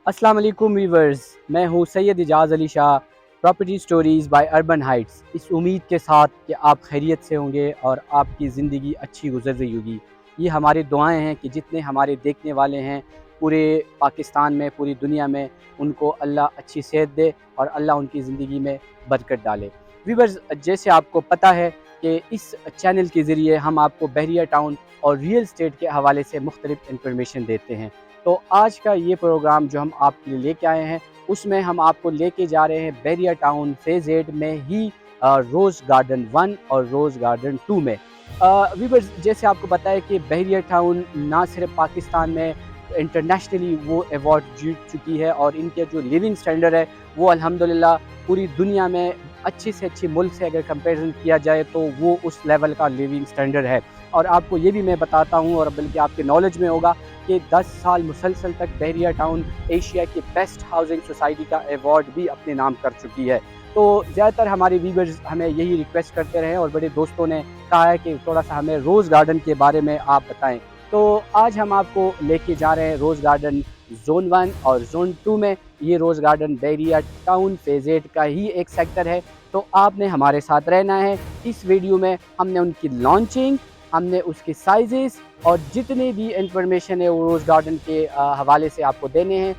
अस्सलाम वालेकुम व्यूवर्स, मैं हूँ Syed Ijaz Ali Shah, property stories by Urban Heights. इस उम्मीद के साथ कि आप खैरियत से होंगे और आपकी ज़िंदगी अच्छी गुजर रही होगी। ये हमारी दुआएं हैं कि जितने हमारे देखने वाले हैं पूरे पाकिस्तान में, पूरी दुनिया में, उनको अल्लाह अच्छी सेहत दे और अल्लाह उनकी ज़िंदगी में बरकत डाले। व्यूवर्स, जैसे आपको पता है कि इस चैनल के ज़रिए हम आपको बहरिया टाउन और रियल इस्टेट के हवाले से मुख्तलिफ इन्फॉर्मेशन देते हैं। तो आज का ये प्रोग्राम जो हम आपके लिए लेके आए हैं, उसमें हम आपको लेके जा रहे हैं बहरिया टाउन फेज़ 8 में ही रोज़ गार्डन 1 और रोज़ गार्डन 2 में। व्यूअर्स, जैसे आपको पता है कि बहरिया टाउन ना सिर्फ पाकिस्तान में इंटरनेशनली वो अवार्ड जीत चुकी है और इनके जो लिविंग स्टैंडर्ड है वो अल्हम्दुलिल्लाह पूरी दुनिया में अच्छी से अच्छी मुल्क से अगर कंपैरिजन किया जाए तो वो उस लेवल का लिविंग स्टैंडर्ड है। और आपको ये भी मैं बताता हूँ, और बल्कि आपके नॉलेज में होगा कि 10 साल मुसलसल तक बहरिया टाउन एशिया की बेस्ट हाउसिंग सोसाइटी का अवार्ड भी अपने नाम कर चुकी है। तो ज़्यादातर हमारे व्यूवर्स हमें यही रिक्वेस्ट करते रहे और बड़े दोस्तों ने कहा है कि थोड़ा सा हमें रोज़ गार्डन के बारे में आप बताएं। तो आज हम आपको लेके जा रहे हैं रोज़ गार्डन जोन 1 और जोन 2 में। ये रोज़ गार्डन बहरिया टाउन फेज़ 8 का ही एक सेक्टर है। तो आपने हमारे साथ रहना है। इस वीडियो में हमने उनकी लॉन्चिंग, हमने उसके साइजेस और जितने भी इंफॉर्मेशन है वो रोज़ गार्डन के हवाले से आपको देने हैं।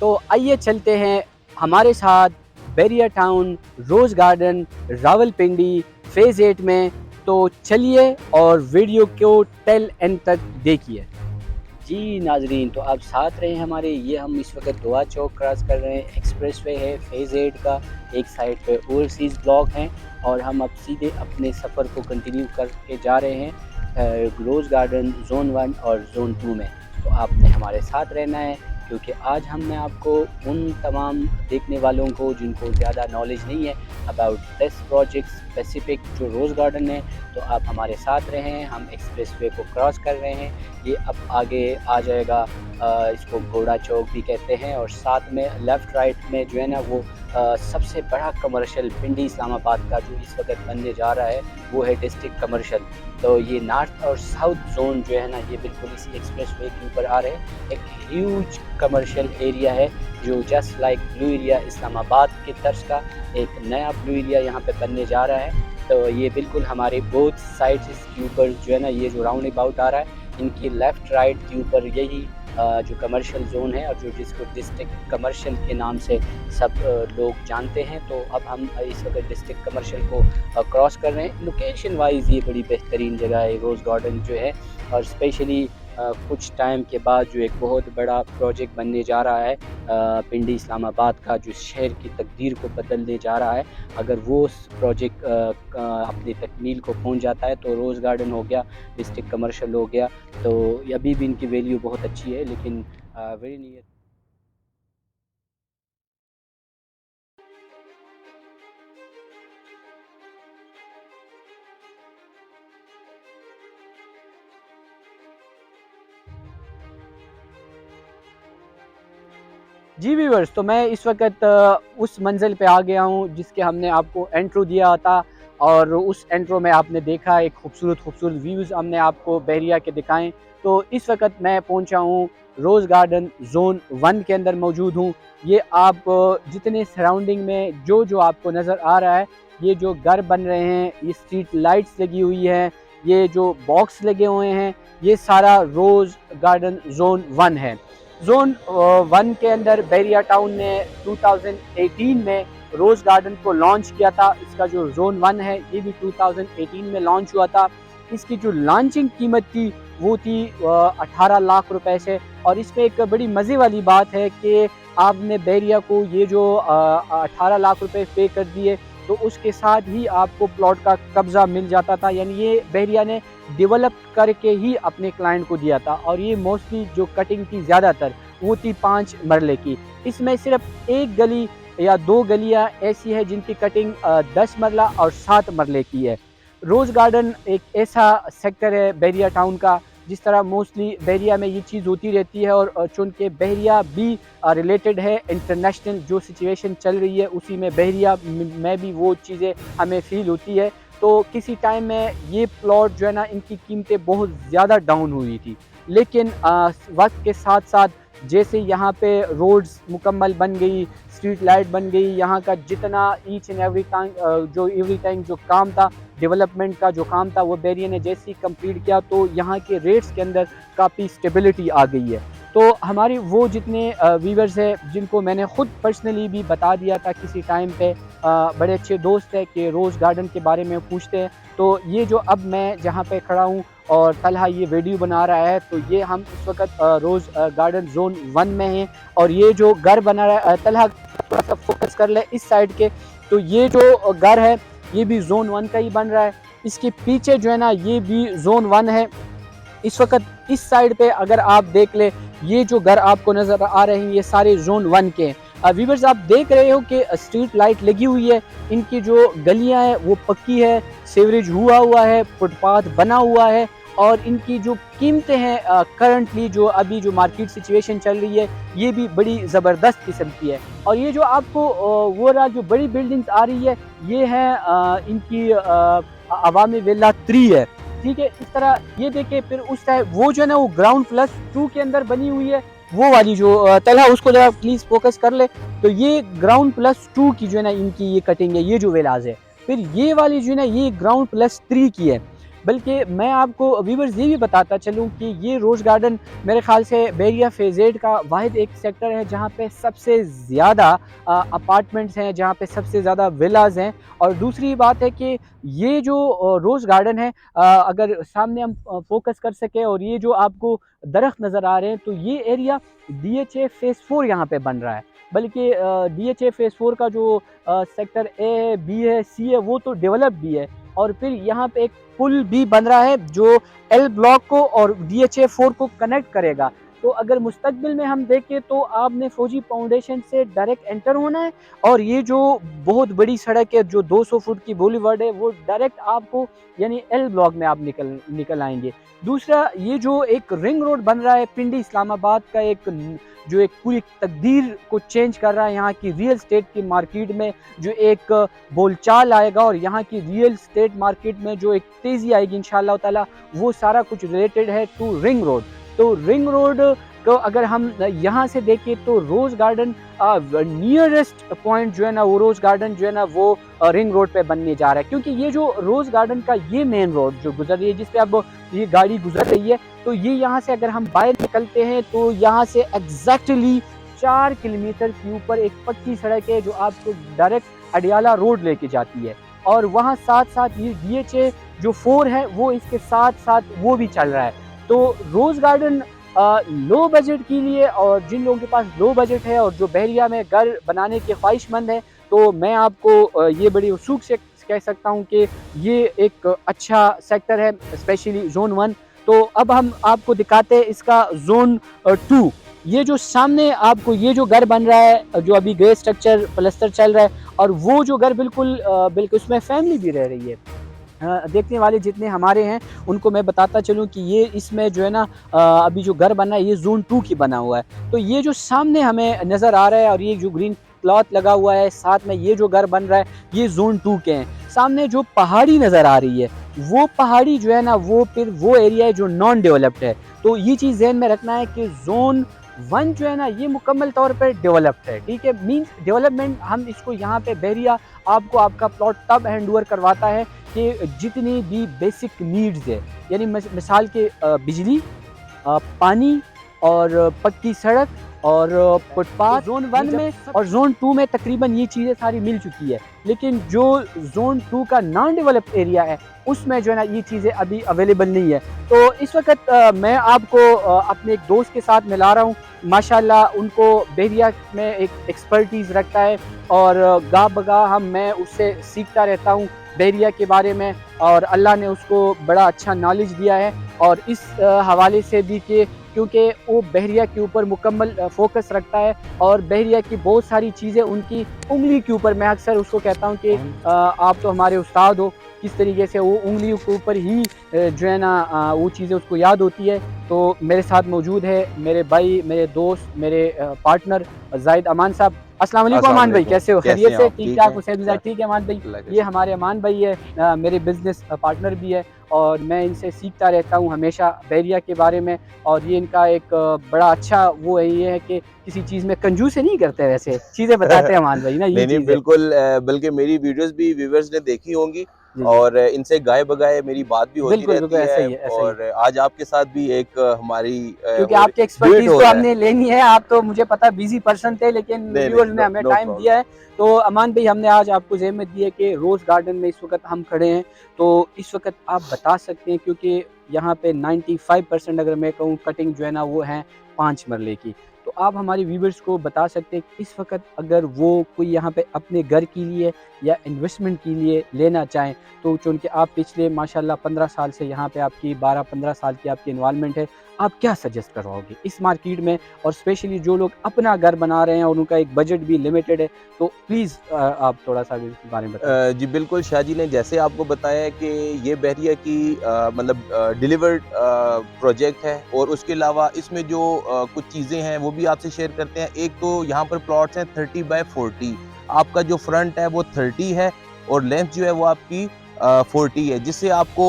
तो आइए चलते हैं हमारे साथ Bahria Town Rose Garden Rawalpindi phase 8 में। तो चलिए और वीडियो को टेल एंड तक देखिए। जी नाजरीन, तो आप साथ रहे हमारे। ये हम इस वक्त दुआ चौक क्रॉस कर रहे हैं। एक्सप्रेस वे है फेज़ 8 का, एक साइड पे ओवरसीज़ ब्लॉक हैं और हम अब सीधे अपने सफ़र को कंटिन्यू करके जा रहे हैं रोज़ गार्डन जोन 1 और जोन 2 में। तो आपने हमारे साथ रहना है क्योंकि आज हमने आपको उन तमाम देखने वालों को जिनको ज़्यादा नॉलेज नहीं है अबाउट दिस प्रोजेक्ट स्पेसिफिक जो रोज़ गार्डन है, तो आप हमारे साथ रहें। हम एक्सप्रेस वे को क्रॉस कर रहे हैं। ये अब आगे आ जाएगा, इसको घोड़ा चौक भी कहते हैं, और साथ में लेफ़्ट राइट में जो है ना वो सबसे बड़ा कमर्शियल पिंडी इस्लामाबाद का जो इस वक्त बनने जा रहा है वो है डिस्ट्रिक्ट कमर्शियल। तो ये नॉर्थ और साउथ जोन जो है ना ये बिल्कुल इसी एक्सप्रेस वे के ऊपर आ रहे हैं। एक ह्यूज कमर्शियल एरिया है जो just like blue area Islamabad के तर्ज का एक नया ब्लू एरिया यहाँ पे बनने जा रहा है। तो ये बिल्कुल हमारे बोथ साइड्स के ऊपर जो है ना ये जो राउंड अबाउट आ रहा है, इनकी लेफ़्ट राइट के ऊपर यही जो कमर्शियल ज़ोन है और जो जिसको डिस्ट्रिक्ट कमर्शियल के नाम से सब लोग जानते हैं। तो अब हम इस वक्त डिस्ट्रिक्ट कमर्शियल को क्रॉस कर रहे हैं। लोकेशन वाइज ये बड़ी बेहतरीन जगह है रोज़ गार्डन जो है, और स्पेशली कुछ टाइम के बाद जो एक बहुत बड़ा प्रोजेक्ट बनने जा रहा है पिंडी इस्लामाबाद का, जो शहर की तकदीर को बदलने जा रहा है। अगर वो प्रोजेक्ट अपनी तकमील को पहुंच जाता है तो रोज़ गार्डन हो गया, डिस्ट्रिक्ट कमर्शियल हो गया। तो अभी भी इनकी वैल्यू बहुत अच्छी है, लेकिन वेरी नियर। जी व्यूअर्स, तो मैं इस वक्त उस मंजिल पे आ गया हूँ जिसके हमने आपको इंट्रो दिया था, और उस इंट्रो में आपने देखा एक खूबसूरत खूबसूरत व्यूज़ हमने आपको बहरिया के दिखाएं। तो इस वक्त मैं पहुँचा हूँ रोज़ गार्डन जोन 1 के अंदर मौजूद हूँ। ये आप जितने सराउंडिंग में जो जो आपको नज़र आ रहा है, ये जो घर बन रहे हैं, ये स्ट्रीट लाइट्स लगी हुई हैं, ये जो बॉक्स लगे हुए हैं, ये सारा रोज़ गार्डन जोन 1 है। जोन 1 के अंदर बहरिया टाउन ने 2018 में रोज़ गार्डन को लॉन्च किया था। इसका जो जोन 1 है ये भी 2018 में लॉन्च हुआ था। इसकी जो लॉन्चिंग कीमत थी वो थी 18 लाख रुपए से। और इसमें एक बड़ी मज़े वाली बात है कि आपने बहरिया को ये जो 18 लाख रुपए पे कर दिए तो उसके साथ ही आपको प्लॉट का कब्ज़ा मिल जाता था। यानी ये बहरिया ने डेवलप करके ही अपने क्लाइंट को दिया था, और ये मोस्टली जो कटिंग थी ज़्यादातर वो थी 5 मरले की। इसमें सिर्फ एक गली या 2 गलियां ऐसी है जिनकी कटिंग 10 मरला और 7 मरले की है। रोज़ गार्डन एक ऐसा सेक्टर है बहरिया टाउन का जिस तरह मोस्टली बहरिया में ये चीज़ होती रहती है, और चूँकि बहरिया भी रिलेटेड है इंटरनेशनल जो सिचुएशन चल रही है उसी में बहरिया में भी वो चीज़ें हमें फ़ील होती है। तो किसी टाइम में ये प्लॉट जो है ना इनकी कीमतें बहुत ज़्यादा डाउन हुई थी, लेकिन वक्त के साथ साथ जैसे यहाँ पे रोड्स मुकम्मल बन गई, स्ट्रीट लाइट बन गई, यहाँ का जितना ईच एंड एवरी टाइम जो काम था, डेवलपमेंट का जो काम था, वो बैरिया ने जैसे ही कंप्लीट किया तो यहाँ के रेट्स के अंदर काफ़ी स्टेबिलिटी आ गई है। तो हमारी वो जितने व्यूवर्स हैं जिनको मैंने ख़ुद पर्सनली भी बता दिया था किसी टाइम पे, बड़े अच्छे दोस्त हैं कि रोज़ गार्डन के बारे में पूछते हैं, तो ये जो अब मैं जहाँ पे खड़ा हूँ और तलहा ये वीडियो बना रहा है, तो ये हम इस वक्त रोज़ गार्डन जोन 1 में हैं। और ये जो घर बना रहा है, तलहा थोड़ा सा फोकस कर ले इस साइड के, तो ये जो घर है ये भी जोन 1 का ही बन रहा है। इसके पीछे जो है ना ये भी जोन 1 है। इस वक्त इस साइड पे अगर आप देख ले, ये जो घर आपको नज़र आ रहे हैं ये सारे जोन 1 के हैं। व्यूवर्स आप देख रहे हो कि स्ट्रीट लाइट लगी हुई है, इनकी जो गलियां हैं वो पक्की है, सीवरेज हुआ है, फुटपाथ बना हुआ है, और इनकी जो कीमतें हैं करंटली जो अभी जो मार्केट सिचुएशन चल रही है ये भी बड़ी ज़बरदस्त किस्म की है। और ये जो आपको वो रहा जो बड़ी बिल्डिंग्स आ रही है ये है इनकी अवामी विला 3 है, ठीक है। इस तरह ये देखे, फिर उस टाइम वो जो है ना वो ग्राउंड प्लस 2 के अंदर बनी हुई है, वो वाली जो तलहा उसको जरा प्लीज फोकस कर ले, तो ये ग्राउंड प्लस 2 की जो है ना इनकी ये कटिंग है, ये जो विलाज है। फिर ये वाली जो है ना ये ग्राउंड प्लस 3 की है। बल्कि मैं आपको व्यूवर्स ये भी बताता चलूँ कि ये रोज़ गार्डन मेरे ख्याल से बैरिया फेज़ 8 का वाहिद एक सेक्टर है जहाँ पे सबसे ज़्यादा अपार्टमेंट्स हैं, जहाँ पे सबसे ज़्यादा विलाज हैं। और दूसरी बात है कि ये जो रोज़ गार्डन है, अगर सामने हम फोकस कर सके और ये जो आपको दरख्त नज़र आ रहे हैं, तो ये एरिया DHA फेज़ 4 यहाँ पे बन रहा है। बल्कि DHA फेज़ 4 का जो सेक्टर ए है, बी है, सी है, वो तो डेवलप भी है। और फिर यहाँ पे एक पुल भी बन रहा है जो L ब्लॉक को और DHA 4 को कनेक्ट करेगा। तो अगर मुस्तकबिल में हम देखें तो आपने फौजी फाउंडेशन से डायरेक्ट एंटर होना है, और ये जो बहुत बड़ी सड़क है जो 200 फुट की बॉलीवर्ड है वो डायरेक्ट आपको यानी L ब्लॉक में आप निकल आएंगे। दूसरा, ये जो एक रिंग रोड बन रहा है पिंडी इस्लामाबाद का, जो एक पूरी तकदीर को चेंज कर रहा है, यहाँ की रियल स्टेट की मार्केट में जो एक बोलचाल आएगा और यहाँ की रियल स्टेट मार्केट में जो एक तेज़ी आएगी इंशाअल्लाह ताला, वो सारा कुछ रिलेटेड है टू रिंग रोड। तो रिंग रोड को अगर हम यहाँ से देखें तो रोज़ गार्डन नियरेस्ट पॉइंट जो है ना वो रोज़ गार्डन जो है ना वो रिंग रोड पे बनने जा रहा है, क्योंकि ये जो रोज़ गार्डन का ये मेन रोड जो गुजर रही है, जिस पे अब ये गाड़ी गुजर रही है, तो ये यहाँ से अगर हम बाहर निकलते हैं तो यहाँ से एग्जैक्टली 4 किलोमीटर के ऊपर एक पक्की सड़क है जो आपको डायरेक्ट अडियाला रोड लेके जाती है। और वहाँ साथ साथ ये DHA जो 4 है वो इसके साथ साथ वो भी चल रहा है। तो रोज़ गार्डन लो बजट के लिए, और जिन लोगों के पास लो बजट है और जो बहरिया में घर बनाने के ख्वाहिशमंद है, तो मैं आपको ये बड़ी उत्सुक से कह सकता हूँ कि ये एक अच्छा सेक्टर है, स्पेशली जोन 1। तो अब हम आपको दिखाते हैं इसका जोन 2। ये जो सामने आपको ये जो घर बन रहा है जो अभी ग्रे स्ट्रक्चर प्लस्तर चल रहा है, और वो जो घर बिल्कुल उसमें फैमिली भी रह रही है। देखने वाले जितने हमारे हैं उनको मैं बताता चलूँ कि ये इसमें जो है ना अभी जो घर बना है ये जोन 2 की बना हुआ है। तो ये जो सामने हमें नज़र आ रहा है और ये जो ग्रीन क्लॉथ लगा हुआ है साथ में, ये जो घर बन रहा है ये जोन 2 के हैं। सामने जो पहाड़ी नज़र आ रही है वो पहाड़ी जो है ना वो फिर वो एरिया है जो नॉन डेवलप्ड है। तो ये चीज़ ध्यान में रखना है कि जोन 1 जो है ना ये मुकम्मल तौर पर डेवलप्ड है, ठीक है। मींस डेवलपमेंट हम इसको यहाँ पे बहरिया आपको आपका प्लॉट तब हैंड ओवर करवाता है कि जितनी भी बेसिक नीड्स है, यानी मिसाल के बिजली, पानी और पक्की सड़क और फुटपाथ जोन 1 में, और जोन 2 में तकरीबन ये चीज़ें सारी मिल चुकी है। लेकिन जो जोन 2 का नॉन डेवलप्ड एरिया है उसमें जो है ना ये चीज़ें अभी अवेलेबल नहीं है। तो इस वक्त मैं आपको अपने एक दोस्त के साथ मिला रहा हूँ, माशाल्लाह उनको बहरिया में एक एक्सपर्टीज़ रखता है, और गा बगा मैं उससे सीखता रहता हूँ बहरिया के बारे में, और अल्लाह ने उसको बड़ा अच्छा नॉलेज दिया है। और इस हवाले से भी कि क्योंकि वो बहरिया के ऊपर मुकम्मल फोकस रखता है, और बहरिया की बहुत सारी चीज़ें उनकी उंगली के ऊपर, मैं अक्सर उसको कहता हूँ कि आप तो हमारे उस्ताद हो, किस तरीके से वो उंगलियों के ऊपर ही जो है ना वो चीज़ें उसको याद होती है। तो मेरे साथ मौजूद है मेरे भाई, मेरे दोस्त, मेरे पार्टनर ज़ाहिद अमान साहब। अस्सलाम वालेकुम अमान भाई, कैसे हो? कैसे खैरियत हैं से? आप? ठीक ठीक ठाक हैं? हुसैन मिजाज? ठीक है अमान भाई। अल्लाह का ये शुक्र। हमारे अमान भाई है, मेरे बिजनेस पार्टनर भी है और मैं इनसे सीखता रहता हूँ हमेशा बहरिया के बारे में। और ये इनका एक बड़ा अच्छा वो है, ये है कि किसी चीज़ में कंजूसी नहीं करते, वैसे चीज़ें बताते हैं अमान भाई ना, ये नहीं, नहीं, चीज़ है। बिल्कुल बल्कि मेरी वीडियोज़ भी व्यूअर्स ने देखी होंगी जी, जी। और इनसे गाए-बगाए मेरी बात भी होती बिल्कुल, बिल्कुल रहती ऐसा है ही है, ऐसा ही है। और आज आपके साथ भी एक हमारी क्योंकि वो आपकी डुएट एक्सपर्टीज़ हो तो रहा है। हमने लेनी है, आप तो मुझे पता बिज़ी पर्सन थे, लेकिन नहीं, नहीं, व्यूअर्स ने नो हमें नो टाइम प्रॉब्लम। दिया है। तो अमान भाई, हमने आज आपको ज़हमत दी है कि रोज़ गार्डन में इस वक़्त हम खड़े हैं, तो इस वक़्त आप बता सकते हैं, क्योंकि यहाँ पे 95% अगर मैं कहूँ कटिंग जो है ना वो है 5 मरले की। तो आप हमारे व्यूअर्स को बता सकते हैं कि इस वक़्त अगर वो कोई यहाँ पे अपने घर के लिए या इन्वेस्टमेंट के लिए लेना चाहें, तो चूँकि आप पिछले माशाल्लाह 15 साल से यहाँ पे आपकी 12-15 साल की आपकी इन्वॉल्वमेंट है, आप क्या सजेस्ट करवाओगे इस मार्केट में? और स्पेशली जो लोग अपना घर बना रहे हैं और उनका एक बजट भी लिमिटेड है, तो प्लीज़ आप थोड़ा-सा भी इसके बारे में बताएँ। जी बिल्कुल, शाह जी ने जैसे आपको बताया है कि ये बहरिया की मतलब डिलीवर्ड प्रोजेक्ट है और उसके अलावा इसमें जो कुछ चीज़ें हैं वो भी आपसे शेयर करते हैं। एक तो यहाँ पर प्लॉट्स हैं 30/40, आपका जो फ्रंट है वो 30 है और लेंथ जो है वो आपकी 40 है, जिससे आपको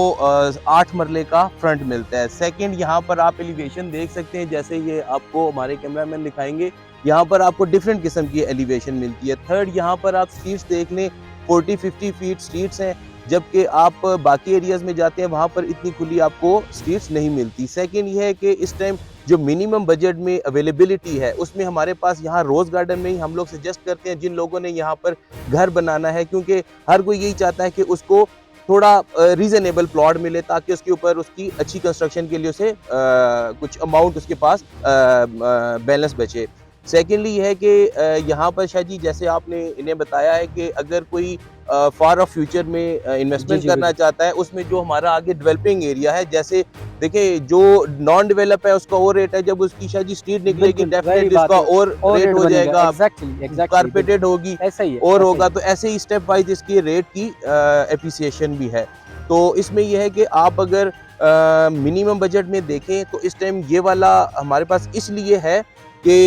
8 मरले का फ्रंट मिलता है। सेकंड, यहाँ पर आप एलिवेशन देख सकते हैं, जैसे ये आपको हमारे कैमरामैन दिखाएँगे, यहाँ पर आपको डिफरेंट किस्म की एलिवेशन मिलती है। थर्ड, यहाँ पर आप स्ट्रीट्स देख लें, 40-50 फीट स्ट्रीट्स हैं, जबकि आप बाकी एरियाज़ में जाते हैं वहाँ पर इतनी खुली आपको स्ट्रीट्स नहीं मिलती। सेकंड ये है कि इस टाइम जो मिनिमम बजट में अवेलेबिलिटी है, उसमें हमारे पास यहाँ रोज़ गार्डन में ही हम लोग सजेस्ट करते हैं जिन लोगों ने यहाँ पर घर बनाना है, क्योंकि हर कोई यही चाहता है कि उसको थोड़ा रीज़नेबल प्लॉट मिले ताकि उसके ऊपर उसकी अच्छी कंस्ट्रक्शन के लिए उसे कुछ अमाउंट उसके पास बैलेंस बचे। सेकेंडली ये है कि यहाँ पर शायद जी जैसे आपने इन्हें बताया है कि अगर कोई फार ऑफ फ्यूचर में जी, इन्वेस्टमेंट जी, करना बिल्कुल। चाहता है, उसमें जो हमारा आगे डेवलपिंग एरिया है, जैसे देखिए जो नॉन डेवलप है उसका और रेट है, जब उसकी शायद जी स्ट्रीट निकलेगी बिल्कुल, वही डेफिनेटली बात उसका है। और और रेट रेट हो बनेगा। जाएगा, एग्ज़ैक्टली, एग्ज़ैक्टली बिल्कुल। कारपेटेड होगी ऐसा ही है, और ऐसा ही होगा, है। तो ऐसे ही स्टेप वाइज इसकी रेट की एप्रिसिएशन भी है। तो इसमें यह है कि आप अगर मिनिमम बजट में देखें तो इस टाइम ये वाला हमारे पास इसलिए है कि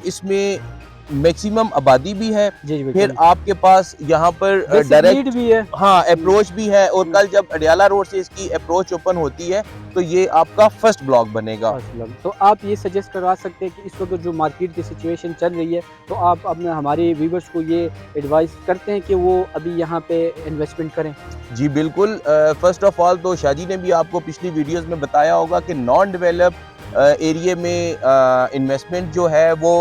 इसमें मैक्सिमम आबादी भी है, जी, जी, फिर बिल्कुल। आपके पास यहाँ पर बेसिक नीड डायरेक्ट भी है। हाँ, हुँ, अप्रोच भी है और हुँ। कल जब अडयाला रोड से इसकी अप्रोच ओपन होती है, तो ये आपका फर्स्ट ब्लॉक बनेगा। असलम, तो आप ये सजेस्ट करवा सकते हैं कि इस वक़्त जो मार्केट की सिचुएशन चल रही है, तो आप अपने हमारे व्यूअर्स को ये एडवाइस करते हैं कि वो अभी यहाँ पे इन्वेस्टमेंट करें? जी बिल्कुल, फ़र्स्ट ऑफ़ ऑल तो शाजी ने भी आपको पिछली वीडियोज़ में बताया होगा कि नॉन डेवलप एरिया में इन्वेस्टमेंट जो है वो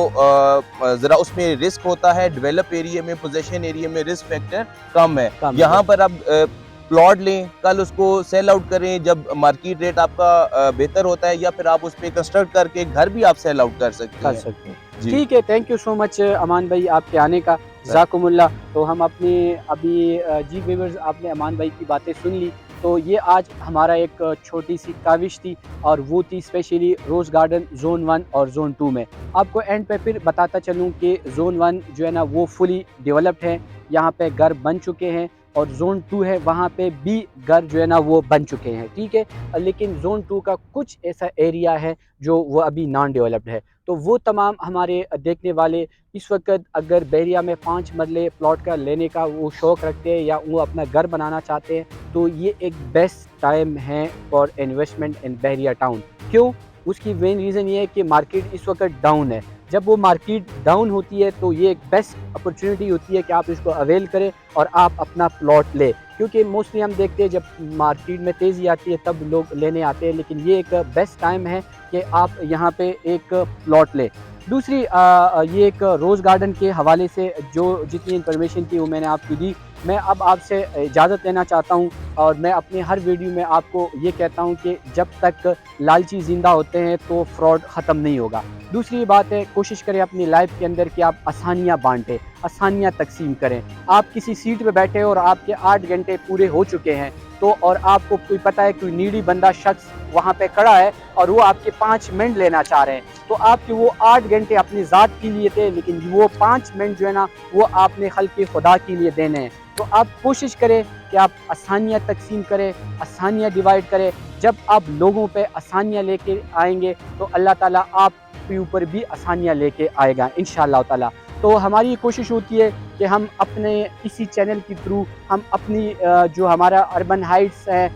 ज़रा उसमें रिस्क होता है, डेवलप एरिया में, पोज़ेशन एरिया में रिस्क फैक्टर कम है। काम है यहाँ बिल्कुल। पर आप प्लॉट लें, कल उसको सेल आउट करें जब मार्केट रेट आपका बेहतर होता है, या फिर आप उस पे कंस्ट्रक्ट करके घर भी आप सेल आउट कर सकते कर हैं। सकते हैं। जी। ठीक है, थैंक यू सो मच अमान भाई आपके आने का, जज़ाकुमुल्लाह। तो हम अपने अभी जी व्यूअर्स, आपने अमान भाई की बातें सुन ली। तो ये आज हमारा एक छोटी-सी काविश थी और वो थी स्पेशली रोज़ गार्डन ज़ोन 1 और ज़ोन 2 में। आपको एंड पे फिर बताता चलूँ कि ज़ोन 1 जो है ना वो फुली डेवलप्ड है, यहाँ पे घर बन चुके हैं और ज़ोन 2 है, वहाँ पे भी घर जो है ना वो बन चुके हैं, ठीक है? लेकिन ज़ोन 2 का कुछ ऐसा एरिया है जो वो अभी नॉन डेवलप्ड है। तो वो तमाम हमारे देखने वाले इस वक़्त अगर बहरिया में 5 मरले प्लॉट का लेने का वो शौक़ रखते हैं या वो अपना घर बनाना चाहते हैं, तो ये एक बेस्ट टाइम है for investment in Bahria town. क्यों? उसकी मेन रीज़न ये है कि मार्केट इस वक़्त डाउन है। जब वो मार्केट डाउन होती है तो ये एक बेस्ट अपॉर्च्युनिटी होती है कि आप इसको अवेल करें और आप अपना प्लॉट लें। क्योंकि मोस्टली हम देखते हैं जब मार्केट में तेज़ी आती है तब लोग लेने आते हैं, लेकिन ये एक बेस्ट टाइम है कि आप यहाँ पे एक प्लॉट लें। दूसरी ये एक रोज़ गार्डन के हवाले से जो जितनी इन्फॉर्मेशन थी वो मैंने आपको दी। मैं अब आपसे इजाज़त लेना चाहता हूँ और मैं अपने हर वीडियो में आपको ये कहता हूँ कि जब तक लालची ज़िंदा होते हैं तो फ्रॉड ख़त्म नहीं होगा। दूसरी बात है, कोशिश करें अपनी लाइफ के अंदर कि आप आसानियाँ बाँटें, आसानियाँ तक़सीम करें। आप किसी सीट पे बैठे हो और आपके 8 घंटे पूरे हो चुके हैं, तो और आपको कोई पता है कोई नीडी बंदा शख्स वहाँ पे खड़ा है और वो आपके 5 मिनट लेना चाह रहे हैं, तो आपके वो 8 घंटे अपनी ज़ात के लिए थे, लेकिन वो 5 मिनट जो है ना वो आपने खल्क़े खुदा के लिए देने हैं। तो आप कोशिश करें कि आप आसानियाँ तक़सीम करें, आसानियाँ डिवाइड करें। जब आप लोगों पे आसानियाँ लेके आएँगे तो अल्लाह ताला आपके ऊपर भी आसानियाँ लेके आएगा इंशाअल्लाह ताला। तो हमारी ये कोशिश होती है कि हम अपने इसी चैनल के थ्रू हम अपनी जो हमारा अर्बन हाइट्स है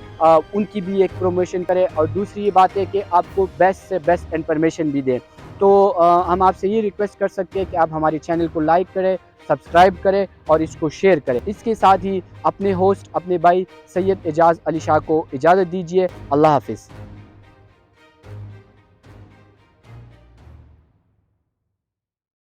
उनकी भी एक प्रमोशन करें, और दूसरी ये बात है कि आपको बेस्ट से बेस्ट इन्फॉर्मेशन भी दें। तो हम आपसे ये रिक्वेस्ट कर सकते हैं कि आप हमारे चैनल को लाइक करें, सब्सक्राइब करें और इसको शेयर करें। इसके साथ ही अपने होस्ट अपने भाई सैयद एजाज़ अली शाह को इजाज़त दीजिए। अल्लाह हाफ़िज़।